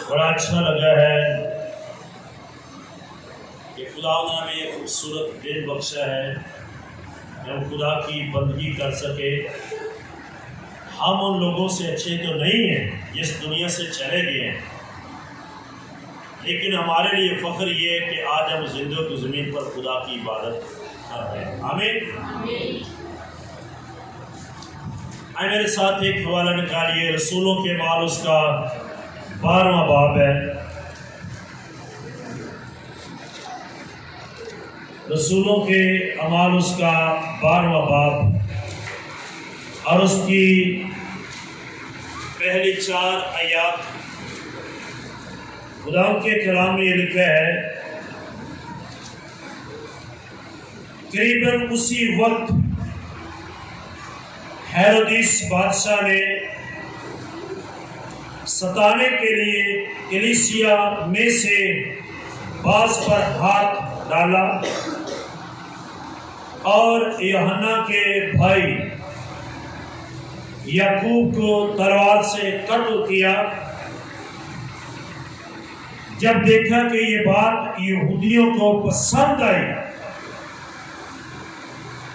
بڑا اچھا لگا ہے کہ خدا نے ہمیں یہ خوبصورت دن بخشا ہے کہ ہم خدا کی بندگی کر سکے۔ ہم ان لوگوں سے اچھے تو نہیں ہیں جس دنیا سے چلے گئے ہیں، لیکن ہمارے لیے فخر یہ ہے کہ آج ہم زندوں کی زمین پر خدا کی عبادت کر رہے ہیں۔ آمین۔ آئے میرے ساتھ ایک حوالہ نکالیے، رسولوں کے اعمال اس کا 12واں باب ہے۔ رسولوں کے اعمال اس کا 12واں باب اور اس کی پہلی 4 آیات۔ خدا کے کلام میں یہ لکھا ہے، قریباً اسی وقت ہیرودیس بادشاہ نے ستانے کے لیے کلیسیا میں سے بعض پر ہاتھ ڈالا اور یوحنا کے بھائی یعقوب کو تلوار سے قتل کیا۔ جب دیکھا کہ یہ بات یہودیوں کو پسند آئی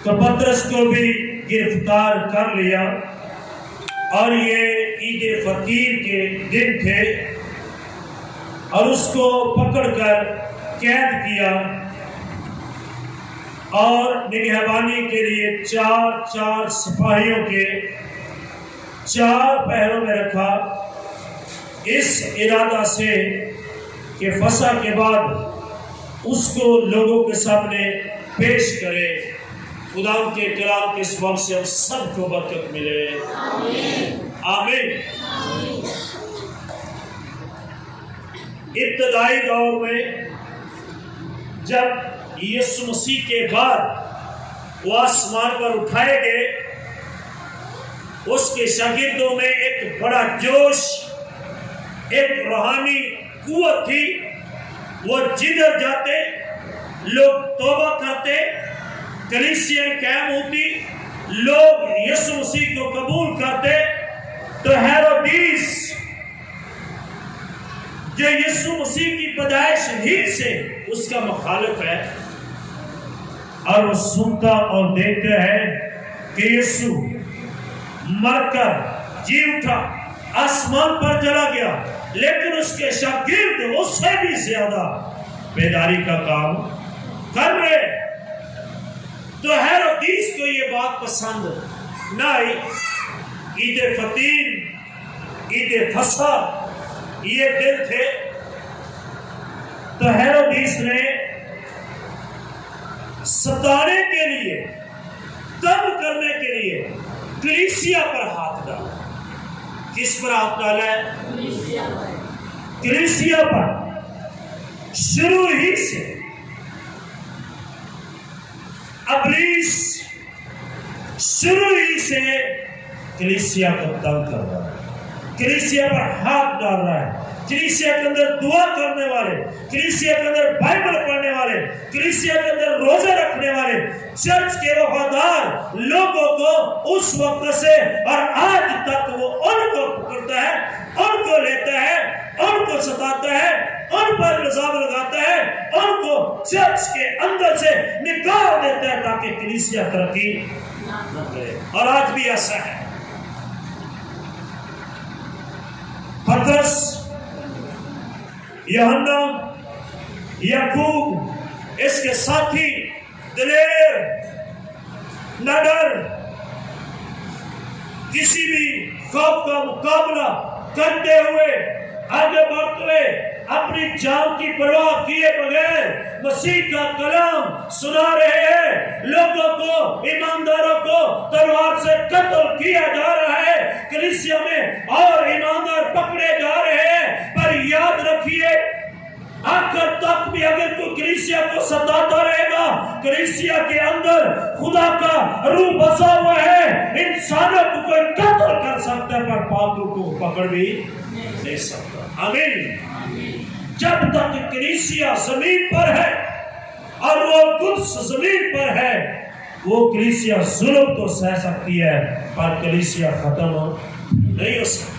تو پطرس کو بھی گرفتار کر لیا، اور یہ عید فطیر کے دن تھے، اور اس کو پکڑ کر قید کیا اور نگہبانی کے لیے 4 سپاہیوں کے 4 پہروں میں رکھا، اس ارادہ سے کہ فسح کے بعد اس کو لوگوں کے سامنے پیش کرے۔ خدا کے کلام کے اس وقت سے ہم سب کو برکت ملے، آمین۔ ابتدائی دور میں جب یسوع مسیح کے بعد وہ آسمان پر اٹھائے گئے، اس کے شاگردوں میں ایک بڑا جوش، ایک روحانی قوت تھی۔ وہ جدھر جاتے لوگ توبہ کرتے، کلیسیا قائم ہوتی، لوگ یسوع مسیح کو قبول کرتے۔ تو ہیرودیس جو یسوع مسیح کی پیدائش ہی سے اس کا مخالف ہے، اور وہ سنتا اور دیکھتا ہے کہ یسوع مر کر جی اٹھا، آسمان پر چلا گیا، لیکن اس کے شاگرد اس سے بھی زیادہ بیداری کا کام کر رہے۔ تو ہیرودیس کو یہ بات پسند نہ آئی۔ عید فطیر، عید فسح یہ دن تھے، تو ہیرودیس نے ستانے کے لیے، تنگ کرنے کے لیے کلیسیا پر ہاتھ ڈالا۔ کس پر ہاتھ ڈالا ہے؟ کلیسیا پر۔ شروع ہی سے ابلیس شروع ہی سے کلیسیا کو تنگ کر رہا ہے، کلیسیا پر ہاتھ ڈال رہا ہے۔ کلیسیا کے اندر دعا کرنے والے، کلیسیا کے اندر بائبل پڑھنے والے، کلیسیا کے اندر روزے رکھنے والے، چرچ کے وفادار لوگوں کو اس وقت سے اور آج تک وہ ان کو پکڑتا ہے، ان کو لیتا ہے، ان کو ستاتا ہے، ان پر الزام لگاتا ہے، ان کو چرچ کے اندر سے نکال دیتا ہے تاکہ کلیسیا ترقی نہ کرے۔ اور آج بھی ایسا ہے۔ پطرس، یوحنا، یعقوب، اس کے ساتھی دلیر، نہ ڈر، کسی بھی خوف کا مقابلہ کرتے ہوئے آگے بڑھتے ہوئے، اپنی جان کی پرواہ کیے بغیر مسیح کا کلام سنا رہے ہیں۔ لوگوں کو، ایمانداروں کو تلوار سے قتل کیا جا رہا ہے، کلیسیا میں اور ایماندار پکڑے جا رہے ہیں۔ پر یاد رکھیے، آخر تک بھی اگر کوئی کلیسیا کو ستاتا رہے گا، کلیسیا کے اندر خدا کا روح بسا ہوا ہے۔ انسانوں کو کوئی قتل کر سکتا ہے پر پاپوں کو پکڑ بھی نہیں سکتا۔ آمین۔ جب تک کلیسیا زمین پر ہے اور وہ قدس زمین پر ہے، وہ کلیسیا ظلم تو سہ سکتی ہے پر کلیسیا ختم نہیں ہو سکتی۔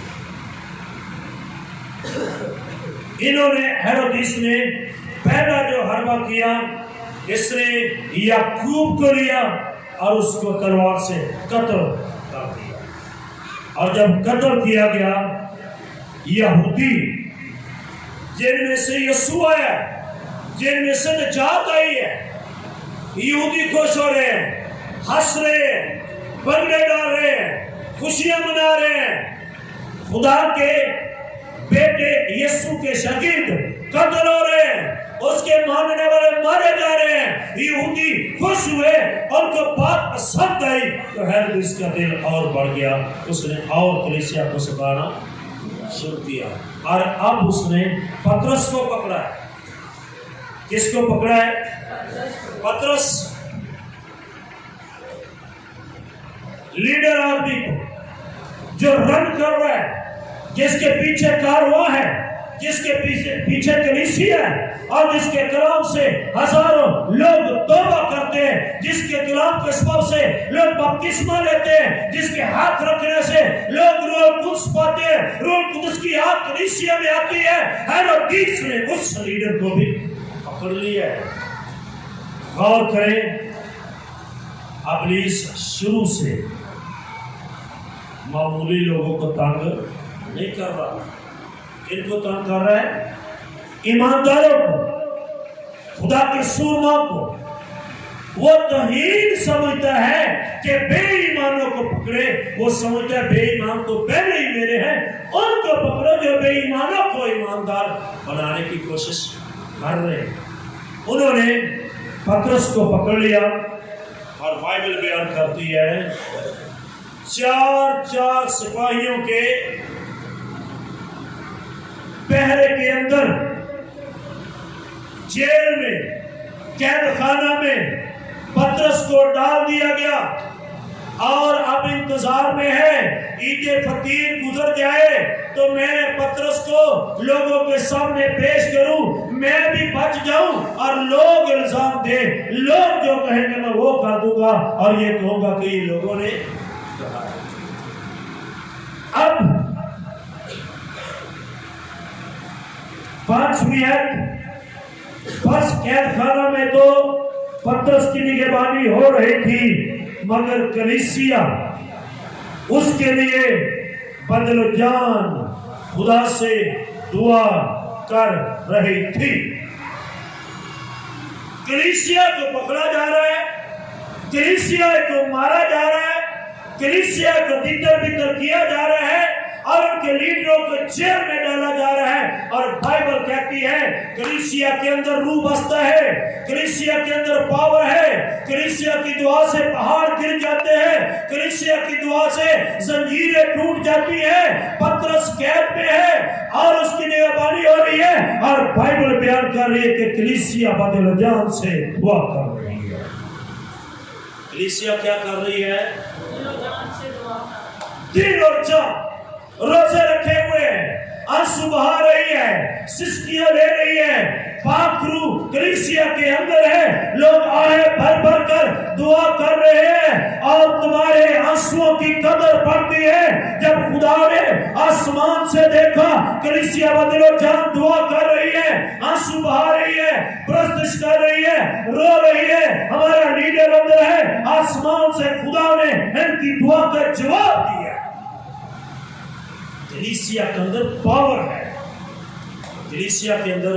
انہوں نے ہیرودیس نے پہلا جو حربہ کیا، اس نے یعقوب کو لیا اور اس کو تلوار سے قتل کر دیا۔ اور جب قتل کیا گیا، یہودی جن میں سے یسوع آیا، جن میں سے نجات آئی ہے، یہودی خوش ہو رہے ہیں، ہنس رہے ہیں، بنگڑے ڈال رہے ہیں، خوشیاں منا رہے ہیں۔ خدا کے بیٹے یسوع کے شاگرد قتل ہو رہے ہیں، اس کے ماننے والے مارے جا رہے ہیں۔ یہودی خوش ہوئے، ان کو بات پسند آئی، تو ہیرودیس کا دل اور بڑھ گیا، اس نے اور کلیسیا کو ستانا شروع کیا۔ اور اب اس نے پترس کو پکڑا ہے۔ کس کو پکڑا ہے؟ پترس، لیڈر آدمی کو، جو رن کر رہا ہے، جس کے پیچھے کارواں ہے، جس کے پیچھے کلیسیا ہے، اور جس کے کلام سے ہزاروں لوگ توبہ کرتے ہیں، جس کے کلام کے سبب سے لوگ بپتسمہ لیتے ہیں، جس کے ہاتھ رکھنے سے لوگ روح القدس پاتے ہیں، روح القدس کی آگ کلیسیا میں آتی ہے۔ ہیرودیس نے اس لیڈر کو بھی پکڑ لیا ہے۔ غور کریں، ابلیس شروع سے معمولی لوگوں کو تنگ نہیں کر رہا، ان کو تنگ کر رہا ہے ایمانداروں کو، خدا کے سورما کو۔ وہ توہین سمجھتا ہے کہ بے ایمانوں کو پکڑے، وہ سمجھتا ہے بے ایمان تو پہلے ہی میرے ہیں، ان کو پکڑو جو بے ایمانوں کو ایماندار بنانے کی کوشش کر رہے ہیں۔ انہوں نے پترس کو پکڑ لیا، اور بائبل بیان کرتی ہے چار سپاہیوں کے پہرے کے اندر، جیل میں، قید خانہ میں پترس کو ڈال دیا گیا، اور اب انتظار میں ہے عید فطیر گزر جائے تو میں پترس کو لوگوں کے سامنے پیش کروں، میں بھی بچ جاؤں، اور لوگ الزام دے، لوگ جو کہیں گے میں وہ کر دوں گا، اور یہ کہوں گا کہ یہ لوگوں نے کہا ہے۔ اب 5ویں آیت، بس قید خانہ میں تو پترس کی نگہبانی ہو رہی تھی، مگر کلیسیا اس کے لیے بدل و جان خدا سے دعا کر رہی تھی۔ کلیسیا کو پکڑا جا رہا ہے، کلیسیا کو مارا جا رہا ہے، کلیسیا کو تیتر بتر کیا جا رہا ہے، اور ان کے لیڈروں کو جیل میں ڈالا جا رہا ہے۔ اور بائبل کہتی ہے کلیسیا کے اندر روح بستا ہے، کلیسیا کے اندر پاور ہے، کلیسیا کی دعا سے پہاڑ گر جاتے ہیں، کلیسیا کی دعا سے زنجیریں ٹوٹ جاتی ہیں۔ پترس قید میں ہے اور اس کی نگہبانی ہو رہی ہے، اور بائبل بیان کر رہی ہے کہ کلیسیا بدل جان سے دعا کر رہی ہے۔ کلیسیا کیا کر رہی ہے؟ دل اور جان روزے رکھے ہوئے ہیں، آنسو بہا رہی ہے، سسکیاں لے رہی ہے، پاک روح کلیسیا کے اندر ہے، لوگ آہیں بھر بھر کر دعا کر رہے ہیں، اور تمہارے آنسوؤں کی قدر پڑتی ہے۔ جب خدا نے آسمان سے دیکھا کلیسیا بدل و جان دعا کر رہی ہے، آنسو بہا رہی ہے، پرستش کر رہی ہے، رو رہی ہے، ہمارا لیڈر اندر ہے، آسمان سے خدا نے ان کی دعا کا جواب دیا۔ کلیسیا کے اندر پاور ہے، کلیسیا کے اندر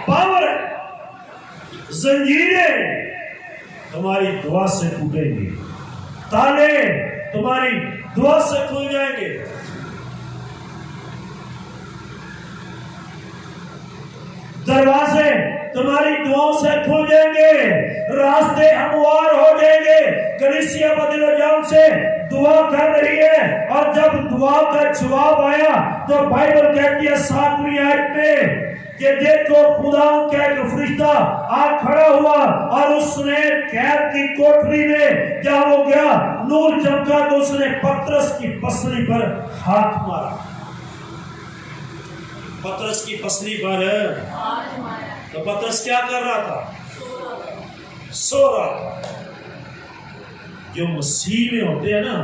پاور ہے۔ زنجیریں تمہاری دعا سے ٹوٹیں گی، تالے تمہاری دعا سے کھل جائیں گے۔ دروازے تمہاری دعاؤں سے کھل جائیں گے، راستے ہموار ہو جائیں گے۔ کلیسیا بدل و جان سے دعا کر رہی ہے، اور جب دعا کا جواب آیا تو بائبل کہتی ہے 7ویں آیت میں کہ دیکھو خدا کا ایک فرشتہ آ کھڑا ہوا، اور اس نے قید کی کوٹری میں جب وہ گیا نور چمکا تو اس نے پترس کی پسلی پر ہاتھ مارا۔ پترس کی پسلی پر تو پترس کیا کر رہا تھا؟ سو رہا تھا۔ جو مسیح میں ہوتے ہیں نا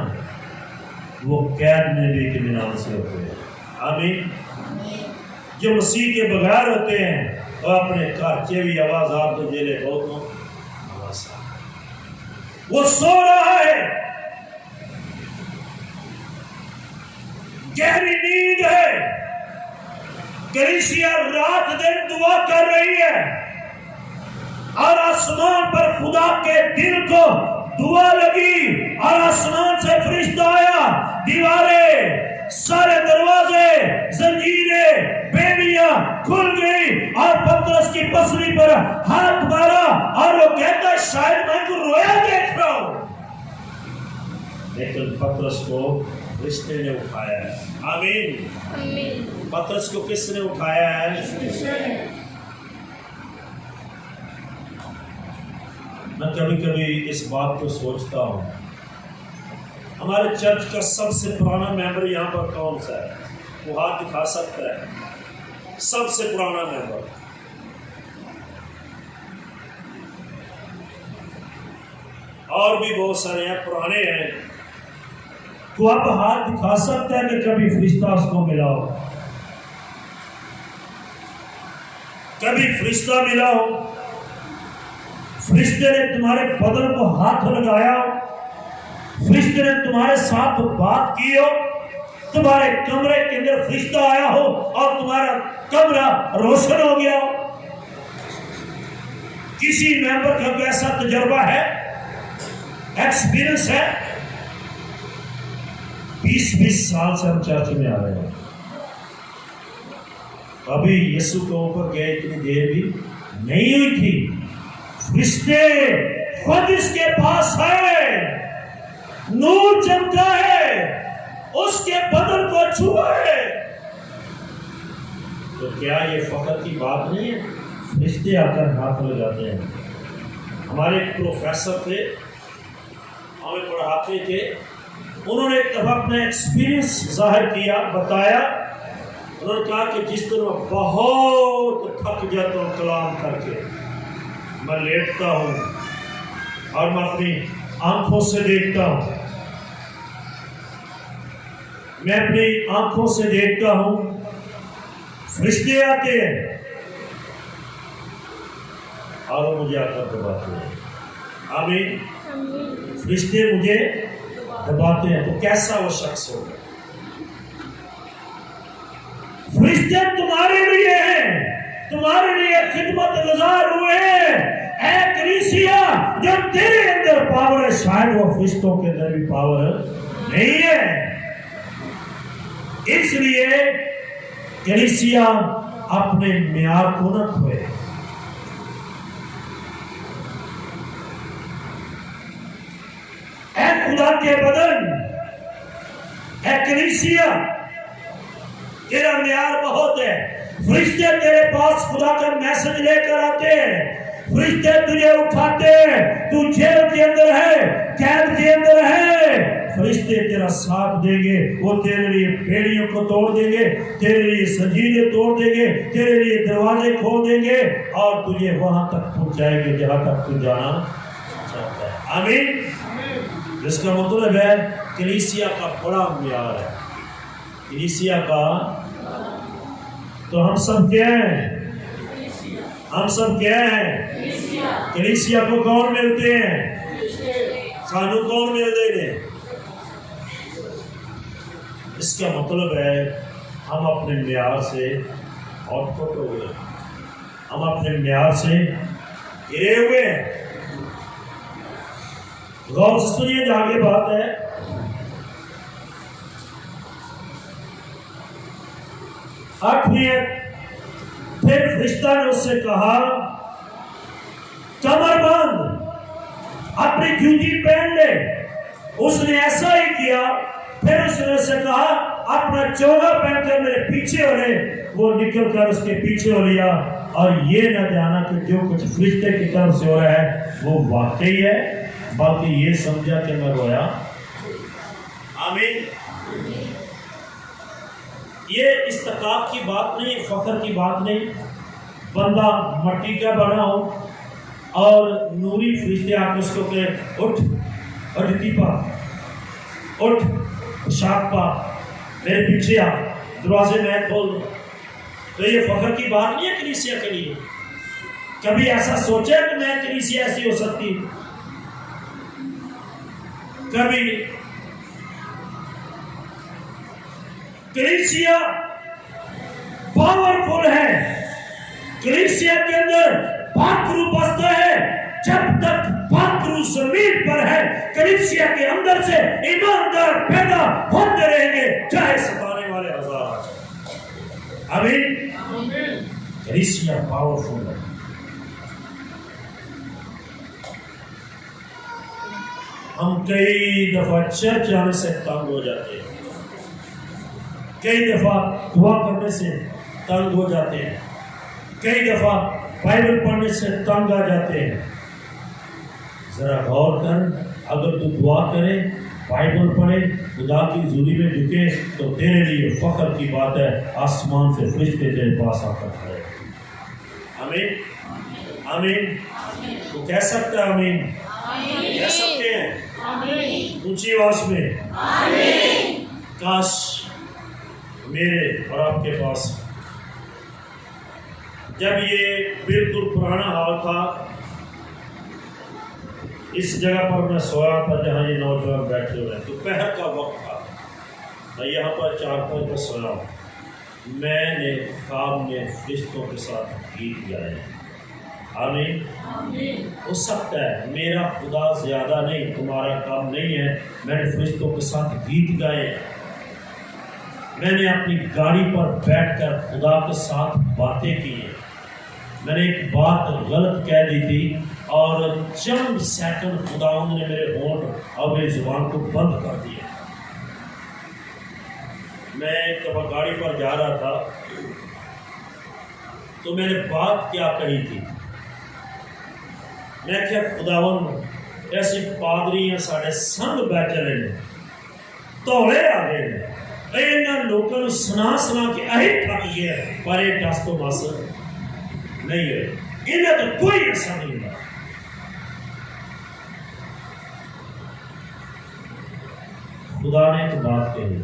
وہ قید میں بھی اطمینان سے ہوتے ہیں۔ آمین۔ جو مسیح کے بغیر ہوتے ہیں وہ اپنے گھر کے بھی آواز آپ تو دے لے بہت وہ سو رہا ہے، گہری نیند ہے۔ کلیسیا رات دن دعا کر رہی ہے اور آسمان پر خدا کے دل کو دعا لگی اور آسمان سے فرشتہ آیا، دیواریں، سارے دروازے، زنجیریں، بیڑیاں کھل گئی اور پترس کی پسلی پر ہاتھ مارا اور وہ کہتا ہے شاید میں کو رویا دیکھ رہا ہوں، لیکن پترس کو فرشتے نے اٹھایا ہے۔ آمین۔ پترس کو کس نے اٹھایا ہے؟ میں کبھی کبھی اس بات کو سوچتا ہوں، ہمارے چرچ کا سب سے پرانا ممبر یہاں پر کون سا ہے؟ وہ ہاتھ دکھا سکتا ہے؟ سب سے پرانا ممبر اور بھی بہت سارے ہیں پرانے ہیں، تو آپ ہاتھ دکھا سکتا ہے کہ کبھی فرشتہ اس کو ملا ہو، کبھی فرشتہ ملا ہو، فرشتے نے تمہارے بدن کو ہاتھ لگایا ہو، فرشتے نے تمہارے ساتھ بات کی ہو، تمہارے کمرے کے اندر فرشتہ آیا ہو اور تمہارا کمرہ روشن ہو گیا ہو؟ کسی ممبر کا کوئی ایسا تجربہ ہے، ایکسپیرینس ہے؟ 20 سال سے ہم چرچ میں آ رہے ہیں، ابھی یسوع کے اوپر گئے اتنی دیر بھی نہیں ہوئی تھی، فرشتے خود اس کے پاس ہے، نور چمکا ہے، اس کے بدن کو چھوا ہے، تو کیا یہ فخر کی بات نہیں ہے؟ فرشتے آ کر ہاتھ لگاتے ہیں۔ ہمارے ایک پروفیسر تھے، ہمیں پڑھاتے تھے، انہوں نے ایک دفعہ اپنا ایکسپیرینس ظاہر کیا، بتایا، انہوں نے کہا کہ جس طرح میں بہت تھک جاتا ہوں کلام کر کے، میں لیٹتا ہوں اور میں اپنی آنکھوں سے دیکھتا ہوں، میں اپنی آنکھوں سے دیکھتا ہوں، فرشتے آتے ہیں اور وہ مجھے آ کر دباتے ہیں۔ آمین۔ فرشتے مجھے دباتے ہیں، تو کیسا وہ شخص ہوگا؟ فرشتے تمہارے لیے ہیں، تمہارے لیے خدمت گزار ہوئے ہیں۔ اے کلیسیا، جو تیرے اندر پاور ہے شاید وہ فرشتوں کے اندر بھی پاور نہیں ہے، اس لیے کلیسیا اپنے معیار کو نہ کھوئے۔ اے خدا کے بدن، اے کلیسیا، تیرا معیار بہت ہے، فرشتے تیرے پاس خدا کا میسج لے کر آتے ہیں، فرشتے تجھے اٹھاتے ہیں، تو جیل کے اندر ہے، قید کے اندر ہے، فرشتے تیرا ساتھ دیں گے، وہ تیرے لیے بیڑیوں کو توڑ دیں گے، تیرے لیے زنجیریں توڑ دیں گے، تیرے لیے دروازے کھول دیں گے اور تجھے وہاں تک پہنچائیں گے جہاں تک تو جانا چاہتا ہے۔ آمین۔ جس کا مطلب ہے کلیسیا کا بڑا معیار ہے، کلیسیا کا، تو ہم سب کیا ہیں؟ ہم سب کیا ہیں؟ کلیسیا کو کون ملتے ہیں؟ سانو کون ملتے ہیں؟ اس کا مطلب ہے ہم اپنے معیار سے آؤٹ پٹ ہو گئے، ہم اپنے معیار سے گرے ہوئے ہیں۔ غور سے سنیے جو آگے بات ہے، پھر فرشتہ نے اس سے کہا کمر بند، اپنی جوتی پہن لے۔ اس نے ایسا ہی کیا، پھر اس نے اسے کہا اپنا چوگا پہن کر میرے پیچھے ہو لے۔ وہ نکل کر اس کے پیچھے ہو لیا، اور یہ نہ جانا کہ جو کچھ فرشتے کی طرف سے ہو رہا ہے وہ واقعی ہے، باقی یہ سمجھا کہ میں رویا۔ آمین۔ یہ استحقاق کی بات نہیں، فخر کی بات نہیں۔ بندہ مٹی کا بنا ہو اور نوری فرشتے آ کے اس کو کہ اٹھ اٹھ دیپا، اٹھ، پیشاب پا، میرے پیچھے آ، دروازے میں کھول دو۔ تو یہ فخر کی بات نہیں ہے کلیسیا کے لیے. کبھی ایسا سوچا کہ میں کلیسیا ایسی ہو سکتی؟ کبھی کلیسیا پاورفل ہے، کلیسیا کے اندر پاکرو بستا ہے. جب تک پاکرو زمین پر ہے کلیسیا کے اندر سے ایماندار پیدا ہوتے رہیں گے، چاہے ستانے والے ہزار آ جائیں. آمین. کلیسیا پاورفل ہے. ہم کئی دفعہ چرچ جانے سے تنگ ہو جاتے ہیں، کئی دفعہ دعا کرنے سے تنگ ہو جاتے ہیں، کئی دفعہ بائبل پڑھنے سے تنگ آ جاتے ہیں. ذرا غور کر، اگر تو دعا کرے، بائبل پڑھے، خدا کی حضوری میں جھکے تو تیرے لیے فخر کی بات ہے. آسمان سے فرشتے تیرے پاس آ کر کھڑے. آمین. آمین. تو کہہ سکتا ہے آمین؟ کہہ سکتے ہیں اونچی آواز میں؟ کاش میرے اور آپ کے پاس جب یہ بالکل پرانا حال تھا، اس جگہ پر میں سویا تھا جہاں یہ نوجوان بیٹھے ہوئے، دوپہر کا وقت تھا، میں یہاں پر چارپائی پر سویا ہوں. میں نے خواب میں فرشتوں کے ساتھ گیت گائے. آمین. ہو سکتا ہے میرا خدا زیادہ نہیں، تمہارا کام نہیں ہے، میں نے فرشتوں کے ساتھ گیت گائے. میں نے اپنی گاڑی پر بیٹھ کر خدا کے ساتھ باتیں کی ہیں. میں نے ایک بات غلط کہہ دی تھی اور چند سیکنڈ خداوند نے میرے ہونٹ اور میری زبان کو بند کر دیا. میں ایک دفعہ گاڑی پر جا رہا تھا تو میں نے بات کیا کہی تھی، میں کیا خداوند ایسے پادری ہیں ساڑھے سنگ بیٹھے رہے توڑے آ گئے ہیں، انہاں لوگوں نے سنا کے اہی تھک گیا پر یہ ٹس تو بس نہیں ہے. انہیں تو کوئی ایسا نہیں ہوا. خدا نے ایک بات کہی،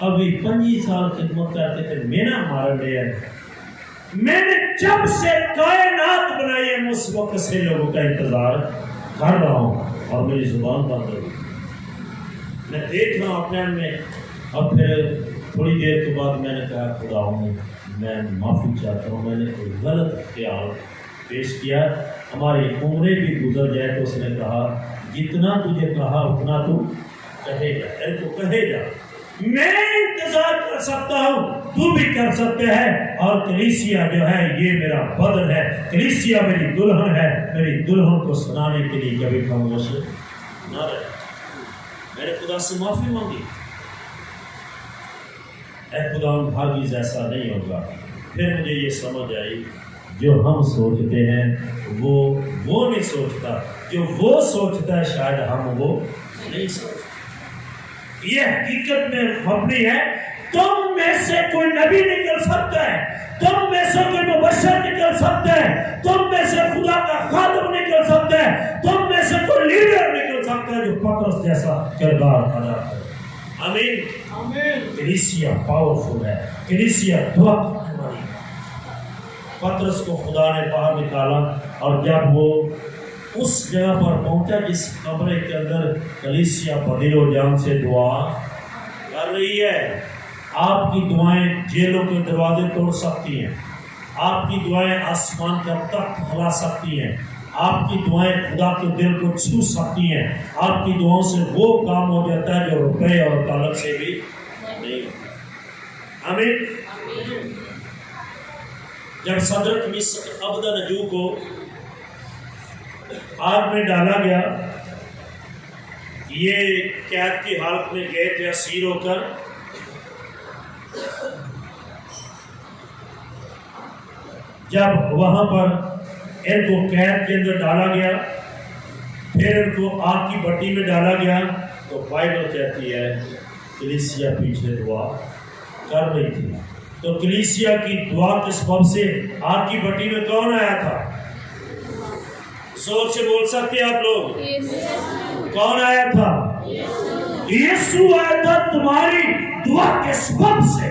ابھی 25 سال خدمت کرتے تھے مینا مار لیا. میں نے جب سے کائنات بنائی ہے اس وقت سے لوگوں کا انتظار کر رہا ہوں اور میری زبان بند ہو گئی. میں دیکھ رہا ہوں اپنے آپ میں. اور پھر تھوڑی دیر کے بعد میں نے کہا خداوند میں معافی چاہتا ہوں، میں نے کوئی غلط خیال پیش کیا. ہماری عمریں بھی گزر جائے تو اس نے کہا جتنا تجھے کہا اتنا تو کہے گا، ان کو کہے گا. میں انتظار کر سکتا ہوں، تو بھی کر سکتے ہیں. اور کلیسیا جو ہے یہ میرا بدن ہے، کلیسیا میری دلہن ہے. میری دلہن کو سنانے کے لیے کبھی خاموش نہ رہے. میں نے خدا سے معافی مانگی، اے خدا بھاگیز ایسا نہیں ہوگا. پھر مجھے یہ سمجھ آئی جو ہم سوچتے ہیں وہ نہیں سوچتا، جو وہ سوچتا ہے شاید ہم وہ نہیں سوچتے. یہ حقیقت میں مبنی ہے. تم میں سے کوئی نبی نکل سکتا ہے، تم میں سے کوئی مبشر نکل سکتا ہے، تم میں سے خدا کا خادم نکل سکتا ہے، تم میں سے کوئی لیڈر نکل سکتا ہے جو پترس جیسا کردار ادا کرے. آمین. کلیسیا پاورفل ہے، کلیسیا دعا کرنے والی. پترس کو خدا نے باہر نکالا اور جب وہ اس جگہ پر پہنچا جس کمرے کے اندر کلیسیا بدل و جان سے دعا کر رہی ہے. آپ کی دعائیں جیلوں کے دروازے توڑ سکتی ہیں، آپ کی دعائیں آسمان کا تخت ہلا سکتی ہیں، آپ کی دعائیں خدا کے دل کو چھو سکتی ہیں. آپ کی دعاؤں سے وہ کام ہو جاتا ہے جو روپے اور دولت سے بھی نہیں. آمین. جب صدرک مصر عبدالنجو کو آگ میں ڈالا گیا، یہ قید کی حالت میں گئے تھے اسیر ہو کر. جب وہاں پر ان کو قید کے اندر ڈالا گیا، پھر ان کو آگ کی بٹی میں ڈالا گیا، تو بائبل کہتی ہے کلیسیا پیچھے دعا کر رہی تھی. تو کلیسیا کی دعا کے سبب سے آگ کی بٹی میں کون آیا تھا؟ زور سے بول سکتے آپ لوگ؟ کون آیا تھا؟ یسوع آیا تھا. تمہاری دعا کے سبب سے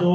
2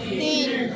3,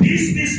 20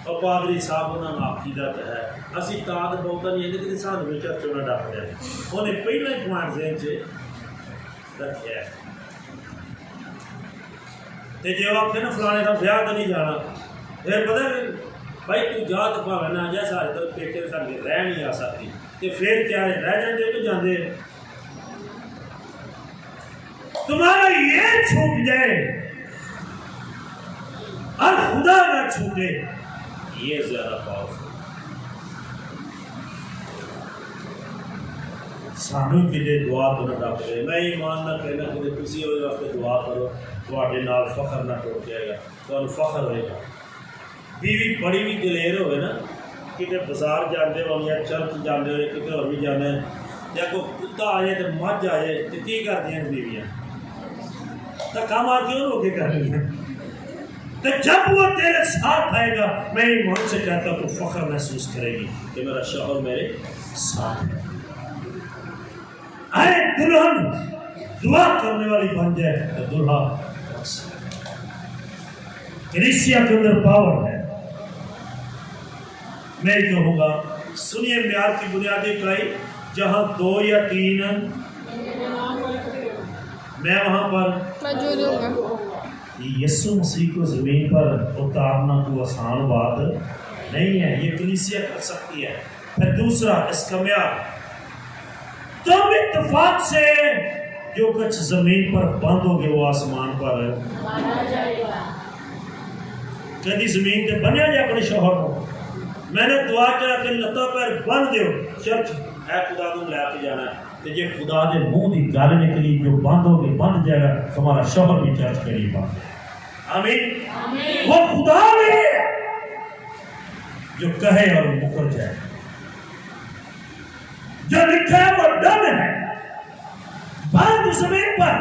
اور پادری صاحب انہوں نے عقیدت ہے اسی تاد بہتا نہیں ہے لیکن سان میں چرچوں نے ڈاک رہے انہیں پہلے پوائنٹ ذہن سے رکھا ہے تے جے وقت نا فلانے کا بیاہ تو نہیں جانا پھر پتہ ہے بھائی تو جا تو پاوے نہ جا سارے تو پیٹے سر کے رہ نہیں آ سکتی تے پھر کیا ہے رہ جاندے تو جاندے تمہارا یہ چھوٹ جائے اور خدا نہ چھوٹے یہ زیادہ پاؤ سانو کے لیے دعا تو نہ کرے میں ایمان نہ کہنا کہ تسی ہوئے وقت دعا کرو تواڈے نال فخر نہ ٹوٹ جائے گا تانوں فخر ہوئے گا بیوی بڑی بھی دلیر ہوئے نا کتے بازار جاندے ہو یا چرچ جاندے ہو کتے اور بھی جاندے ہیں یا کوئی کتا آ جائے تو مجھ آ جائے تو کی کر دیں بیویاں تو کام آ کیوں ہو کے کر رہی ہیں تو جب وہ تیرے ساتھ آئے گا میں ایمان سے کہتا ہوں تو فخر محسوس کرے گی کہ میرا شوہر میرے ساتھ ہے آئے دلہن دعا کرنے والی بن جائے تو دلہا کلیسیا کے اندر پاور ہے میں کہوں گا سنیے معیار کی بنیادی اکائی جہاں 2 یا 3 میں وہاں پر موجود ہوں گا یسوع مسیح کو زمین پر اتارنا کوئی آسان بات نہیں ہے یہ کلیسیا کر سکتی ہے پھر دوسرا اس کا معیار تم اتفاق سے جو کچھ زمین پر بند ہو گے وہ آسمان پر کدی زمین تے بنیا جائے اپنے شوہر کو میں نے دعا کرا کہ لتا پیر بند دیو چرچ اے خدا تم لے کے جانا ہے کہ جے خدا دے منہ دی گل نکلی جو بند ہو گئی بند جائے گا تمہارا شوہر بھی چرچ قریب آ آمین وہ خدا نہیں جو کہے اور مکر جائے جو لکھا ہے وہ ڈن ہے بند زمین پر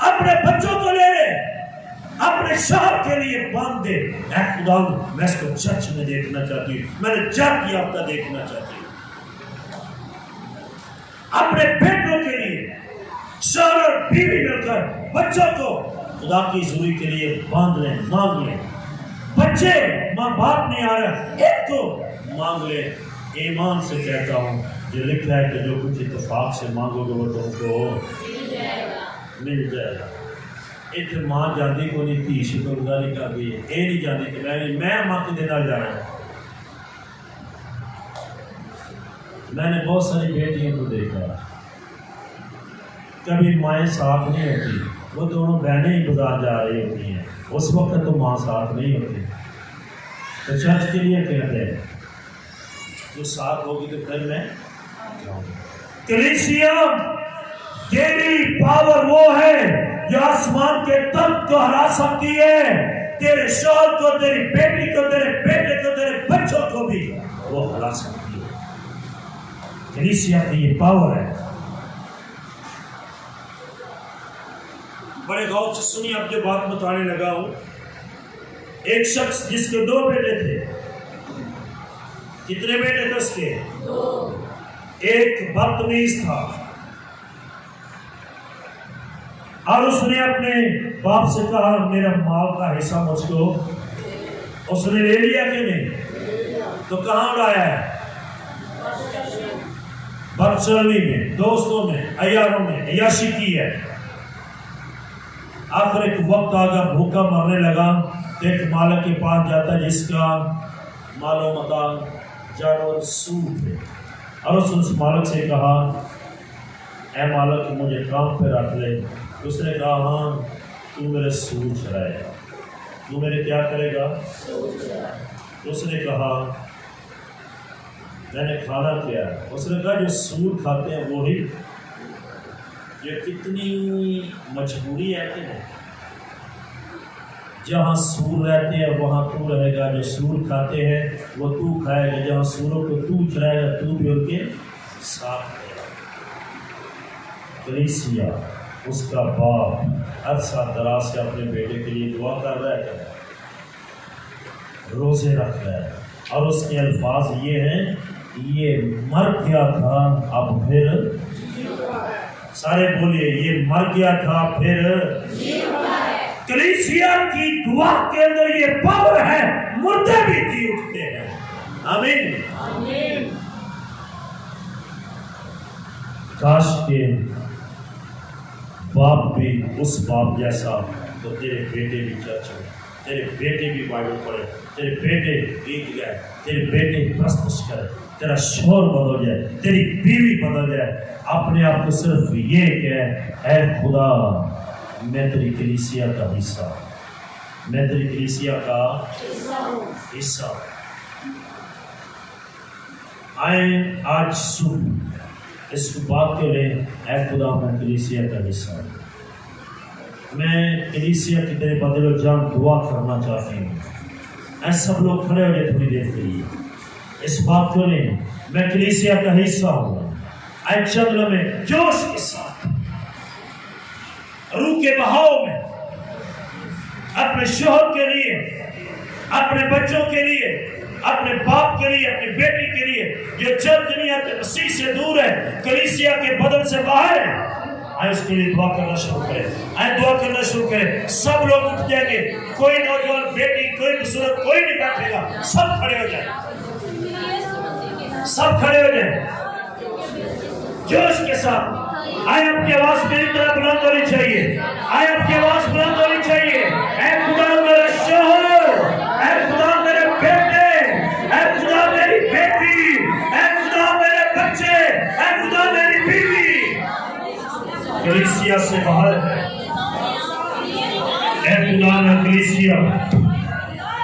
اپنے بچوں کو لے لے اپنے شوہر کے لیے باندھ دے اے خدا میں اس کو چرچ میں دیکھنا چاہتی ہوں میں نے جب یافتہ دیکھنا چاہتی ہوں اپنے بیٹوں کے لیے شوہر اور بیوی مل کر بچوں کو خدا کی حضوری کے لیے باندھ لیں مانگ لیں بچے ماں باپ نہیں آ رہا ایک کو مانگ لیں ایمان سے کہتا ہوں جو لکھا ہے کہ جو کچھ اتفاق سے مانگو گے وہ تم کو مل جائے گا ایک ماں جاندی کو نہیں تھی شکر گزاری کر گئی اے نہیں جاندی کہ میں ماں کے دینا جا رہا ہوں میں نے بہت ساری بیٹیوں کو دیکھا کبھی مائیں ساتھ نہیں ہوتی وہ دونوں بہنیں ہی بازار جا رہی ہوتی ہیں اس وقت تو ماں ساتھ نہیں ہوتی تو چرچ کے لیے کہتے ہیں جو ساتھ ہوگی تو پھر میں جاؤں گا کلیسیا تیری پاور وہ ہے جو آسمان کے تخت کو ہرا سکتی ہے تیرے شوہر کو تیری بیٹی کو تیرے بیٹے کو تیرے بچوں کو بھی وہ ہرا سکتی ہے کلیسیا کی یہ پاور ہے بڑے غور سے سنی اب جو بات بتانے لگا ہوں ایک شخص جس کے 2 بیٹے تھے کتنے بیٹے تھے اس کے 2 ایک بدتمیز تھا اور اس نے اپنے باپ سے کہا میرا مال کا حصہ مجھ کو اس نے لے لیا کہ نہیں تو کہاں اڑایا ہے بدچلنی میں دوستوں میں عیاروں میں عیاشی کی ہے آخر ایک وقت آگا بھوکا مرنے لگا ایک مالک کے پاس جاتا جس کا مال و متاع جانور سود تھے اور اس مالک سے کہا اے مالک مجھے کام پہ رکھ لے اس نے کہا ہاں تو میرے سود چرائے گا تو میرے کیا کرے گا اس نے کہا میں نے کھانا کیا اس نے کہا جو سود کھاتے ہیں وہی یہ کتنی مجبوری ہے کہ نہیں جہاں سور رہتے ہیں وہاں تو رہے گا جو سور کھاتے ہیں وہ تو کھائے گا جہاں سوروں کو تو چرائے گا تو بھی ان کے ساتھ رہے گا کلیسیا اس کا باپ عرصہ دراز سے اپنے بیٹے کے لیے دعا کر رہا ہے روزے رکھ رہا ہے اور اس کے الفاظ یہ ہیں یہ مر گیا تھا اب پھر سارے بولیے یہ مر گیا تھا پھر کلیسیا کی دعا کے اندر یہ پاور ہے مردے بھی بھی اٹھتے ہیں. آمین. کاش کے باپ بھی اس باپ جیسا تو تیرے بیٹے بھی چرچ میں، تیرے بیٹے بھی بائبل پڑھے، تیرے بیٹے گیت گائے، تیرے بیٹے پرستش کرے، تیرا شور بدل جائے، تیری بیوی بدل جائے. اپنے آپ کو صرف یہ کہ اے خدا میں تیری کلیسیا کا حصہ ہوں، میں تیری کلیسیا کا حصہ ہوں. آئیں آج صبح اس بات کے لئے اے خدا میں کلیسیا کا حصہ ہوں. میں کلیسیا کی تیرے بدل و جان دعا کرنا چاہتی ہوں. اے سب لوگ کھڑے ہو جائے تھوڑی دیر کے لیے. اس بات کو لیں میں کلیسیا کا حصہ ہوں. اے چند لمحے جوش کے ساتھ روح کے بہاؤ میں اپنے شوہر کے لیے، اپنے بچوں کے لیے، اپنے باپ کے لیے، اپنی بیٹی کے لیے جو چند دنیا کے مسیح سے دور ہے، کلیسیا کے بدن سے باہر ہے، آئے اس کے لیے دعا کرنا شروع کریں. آئے دعا کرنا شروع کریں. سب لوگ اٹھ جائیں گے. کوئی نوجوان بیٹی، کوئی بزرگ، کوئی نہیں بیٹھے گا. سب کھڑے ہو جائیں، سب کھڑے ہو جائیں جوش کے ساتھ. آئے آپ کی آواز میری طرح بلند ہونی چاہیے. آئے آپ کی آواز بلند ہونی چاہیے. اے خدا میرے شوہر، اے خدا میرے بیٹے، اے خدا میری بیٹی، اے خدا میرے بچے، اے خدا میری بیوی کلیسیا سے باہر ہے. اے خدا میں کلیسیا